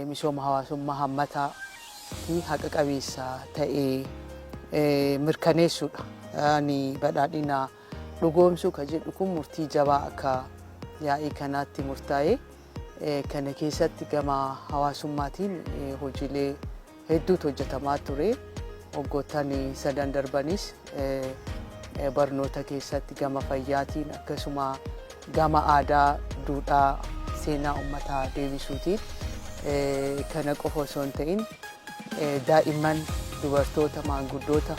misooma hawaasummaa hammataa fi haqa qabeessa ta'ee mirkaneessuudha. Ani badhaadhina dhugoomsuu ka jedhu kun murtii jabaa akka yaa'ii kanaatti murtaa'ee kana keessatti gama hawaasummaatiin hojiilee hedduutu hojjetamaa ture. Waggoottan sadan darbanis barnoota keessatti gama fayyaatiin akkasuma gama aadaa duudhaa seenaa uummataa deebisuutiin kana qofa osoo hin ta'in daa'imman dubartoota maanguddoota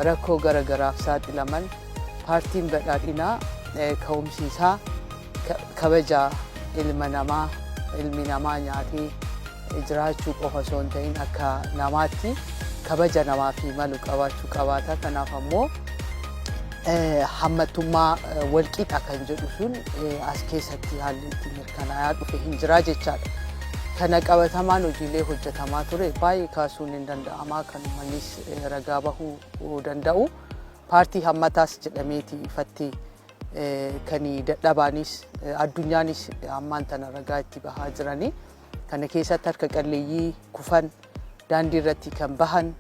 rakkoo garagaraaf saaxilaman paartiin badhaadhinaa ka'umsiisaa kabaja ilmi namaa nyaatee jiraachuu qofa osoo hin ta'in akka namaatti kabaja namaa fi malu qabaachuu qabaata. Kanaaf ammoo hammatummaa walqixa kan jedhu sun as keessatti haalli itti mirkanaa'aa dhufe hin jira jechaadha. Kana qabatamaan hojiilee hojjetamaa ture baay'ee kaasuun hin danda'amaa kan malis ragaa bahuu danda'u. Paartii hammataas jedhameeti ifatti kan dadhabaanis addunyaanis ammaan tana ragaa itti bahaa jiranii. Kana keessatti harka qalleeyyii kufan daandii irratti kan bahan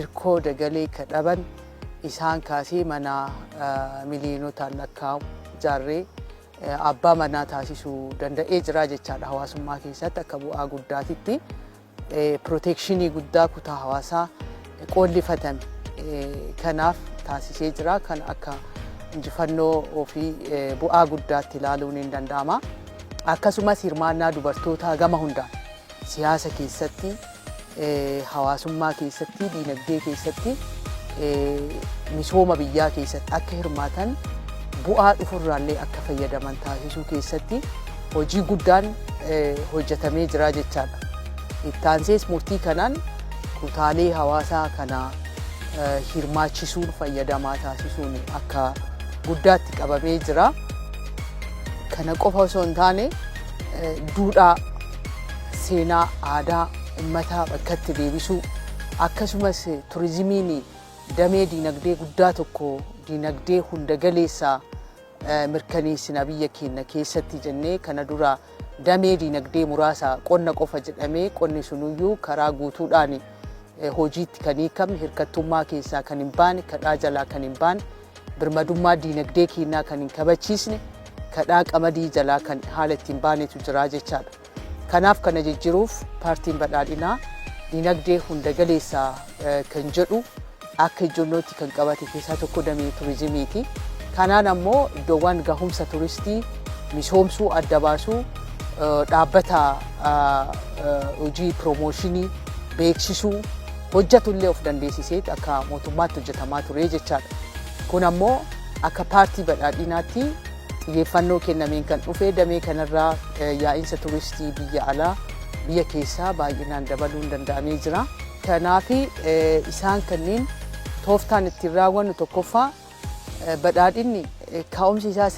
irkoo dagalee kan dhaban isaan kaasee mana miliyonotaan lakkaa'amu ijaarree abbaa manaa taasisuu danda'ee jira jechaadha. Hawaasummaa keessatti akka bu'aa guddaatitti proteekshinii guddaa kutaa hawaasaa qoollifatame kanaaf taasisee jira. Kan akka injifannoo fi bu'aa guddaatti ilaaluun hin danda'ama. Akkasumas hirmaannaa dubartootaa gama hundaan siyaasa keessatti hawaasummaa keessatti diinagdee keessatti misooma biyyaa keessatti akka hirmaatan bu'aa dhufurraallee akka fayyadaman taasisuu keessatti hojii guddaan hojjetamee jira jechaadha. Itti aansees murtii kanaan kutaalee hawaasaa kana hirmaachisuun fayyadamaa taasisuun akka guddaatti qabamee jira. Kana qofa osoo hin taane duudhaa seenaa aadaa uummataa bakkatti deebisuu akkasumas turizimiin damee diinagdee guddaa tokko diinagdee hunda galeessaa mirkaneessina biyya keenya keessatti jennee kana dura damee diinagdee muraasa qonna qofa jedhamee qonni sunuyyuu karaa guutuudhaan hojiitti kan hiikamne hirkattummaa keessaa kan hin baane kadhaa jalaa kan hin baane birmadummaa diinagdee keenyaa kan hin kabachiisne kadhaa qamadii jalaa kan haala ittiin baanetu jira jechaadha. Kanaaf kana jijjiiruuf paartiin badhaadhinaa diinagdee hunda galeessaa kan jedhu akka ijoollootti kan qabate keessaa tokko damee turizimiiti. Kanaan ammoo iddoowwan gahumsa turistii misoomsuu adda baasuu dhaabbata hojii piroomooshinii beeksisuu hojjetullee of dandeessisee akka mootummaatti hojjetamaa ture jechaadha. Kun ammoo akka paartii badhaadhinaatti xiyyeeffannoo kennameen kan dhufe damee kanarraa yaa'insa turistii biyya alaa biyya keessaa baay'inaan dabaluun danda'amee jira. Kanaaf isaan kanneen tooftaan ittiin raawwannu tokkoffaa badhaadhinni ka'umsi isaa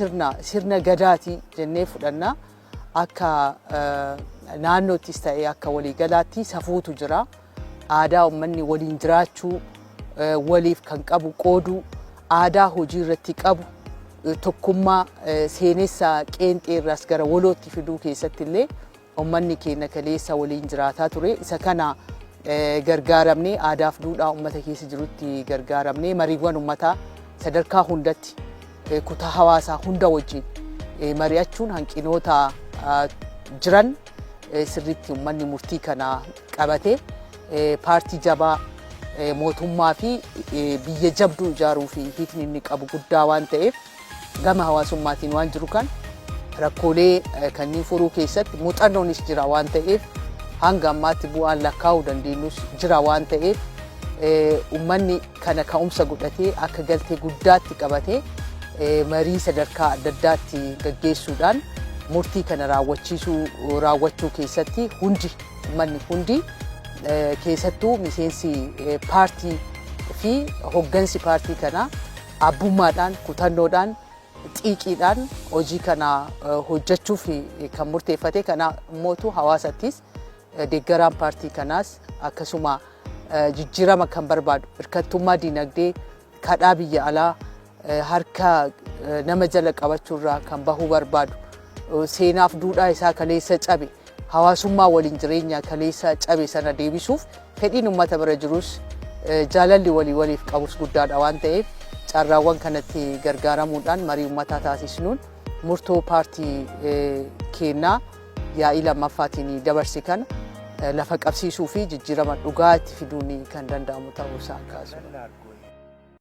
sirna gadaati jennee fudhanna. Akka naannoottis ta'ee akka waliigalaatti safuutu jira. Aadaa uummanni waliin jiraachuu waliif kan qabu qooduu aadaa hojii irratti qabu tokkummaa seenessaa qeenxeerraas gara walootti fiduu keessatti illee uummanni keenya kaleessa waliin jiraataa ture. Isa kana gargaaramnee aadaaf duudhaa uummata keessa jirutti gargaaramnee mariiwwan uummataa sadarkaa hundatti kutaa hawaasaa hunda wajjin mari'achuun hanqinoota jiran sirriitti uummanni murtii kana qabate paartii jabaa mootummaa fi biyya jabduu ijaaruu fi hiikni inni qabu guddaa waan ta'eef gama hawaasummaatiin waan jiru kan rakkoolee kanneen furuu keessatti muuxannoonis jira waan ta'eef hanga ammaatti bu'aan lakkaa'uu dandeenyus jira waan ta'eef uummanni kana ka'umsa godhatee akka galtee guddaatti qabatee marii sadarkaa adda addaatti gaggeessuudhaan murtii kana raawwachuu keessatti uummanni hundi keessattuu miseensi paartii fi hoggansi paartii kana abbummaadhaan kutannoodhaan xiiqiidhaan hojii kana hojjechuuf kan murteeffate. Kana mootu hawaasattis deeggaraan paartii kanaas akkasuma jijjiirama kan barbaadu hirkattummaa diinagdee kadhaa biyya alaa harka nama jala qabachuurraa kan bahuu barbaadu seenaaf duudhaa isaa kaleessa cabe hawaasummaa waliin jireenya kaleessa cabe sana deebisuuf fedhiin uummata bira jirus jaalalli waliif qabus guddaadha waan ta'eef carraawwan kanatti gargaaramuudhaan marii uummataa taasisnuun murtoo paartii keenyaa yaa'ii lammaffaatiin dabarse kana lafa qabsiisuu fi jijjiirama dhugaa itti fiduun kan danda'amu ta'uu isaa kaasudha.